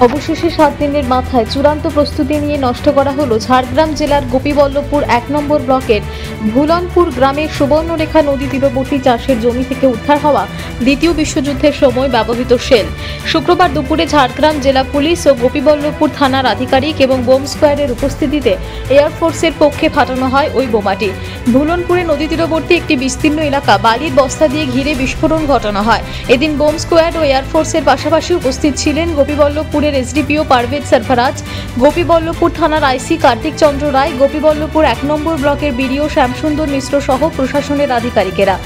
অবশেষে 7 দিনের মাথায় চূড়ান্ত প্রস্তুতি নিয়ে নষ্ট করা হলো ঝাড়গ্রাম জেলার গোপীবল্লভপুর 1 নম্বর ব্লকের ভুলনপুর গ্রামের সুবর্ণরেখা নদী তীরবর্তী চাষের জমি থেকে উদ্ধার হওয়া দ্বিতীয় বিশ্বযুদ্ধের সময় ব্যবহৃত শেল। শুক্রবার দুপুরে ঝাড়গ্রাম জেলা পুলিশ ও গোপীবল্লভপুর থানার আধিকারিক এবং বোম স্কোয়াডের উপস্থিতিতে এয়ারফোর্সের পক্ষে ফাটানো হয় ওই বোমাটি। ভুলনপুরে নদী তীরবর্তী একটি বিস্তীর্ণ এলাকা বালির বস্তা দিয়ে ঘিরে বিস্ফোরণ ঘটানো হয়। এদিন বোম স্কোয়াড ও এয়ারফোর্সের পাশাপাশি উপস্থিত ছিলেন গোপীবল্লভপুর এসডিপিও পারভেজ সরফরাজ, গোপীবল্লভপুর থানার আইসি কার্তিক চন্দ্র রায়, গোপীবল্লভপুর 1 নম্বর ব্লকের বিডিও শ্যামসুন্দর মিশ্র সহ প্রশাসনের আধিকারিকেরা।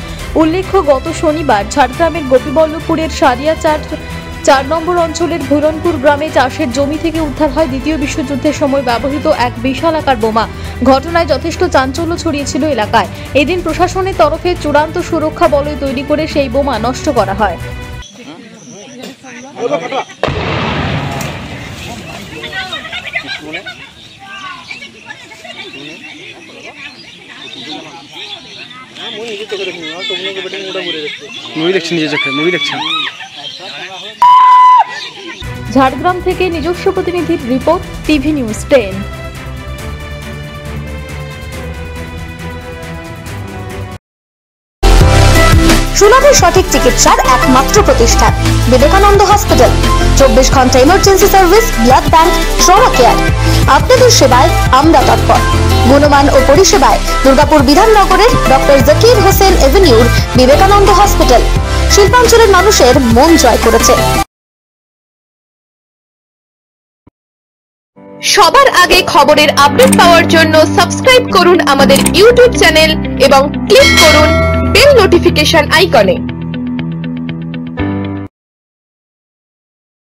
উল্লেখ্য, গত শনিবার ঝাড়গ্রামের গোপীবল্লভপুরের সারিয়া 4 নম্বর অঞ্চলের ভুলনপুর গ্রামে চাষের জমি থেকে উদ্ধার হয় দ্বিতীয় বিশ্বযুদ্ধের সময় ব্যবহৃত এক বিশাল আকার বোমা। ঘটনায় যথেষ্ট চাঞ্চল্য ছড়িয়েছিল এলাকায়। এদিন প্রশাসনের তরফে চূড়ান্ত সুরক্ষা বলয় তৈরি করে সেই বোমা নষ্ট করা হয়। ঝাড়গ্রাম থেকে নিজস্ব প্রতিনিধির রিপোর্ট, টিভি নিউজ 10। সুলভে সঠিক চিকিৎসার একমাত্র প্রতিষ্ঠান বিবেকানন্দ হসপিটাল। 24 ঘন্টা emergency service, blood bank, trauma care. আপনাদের সেবায় আমরা তৎপর। গুণমান ও পরিষেবায় দুর্গাপুর বিধাননগরের ডক্টর জাকির হোসেন এভিনিউর বিবেকানন্দ হসপিটাল শিল্পাঞ্চলের মানুষের মন জয় করেছে। সবার আগে খবরের আপডেট পাওয়ার জন্য সাবস্ক্রাইব করুন আমাদের ইউটিউব চ্যানেল এবং ক্লিক করুন বেল নোটিফিকেশন আইকনে।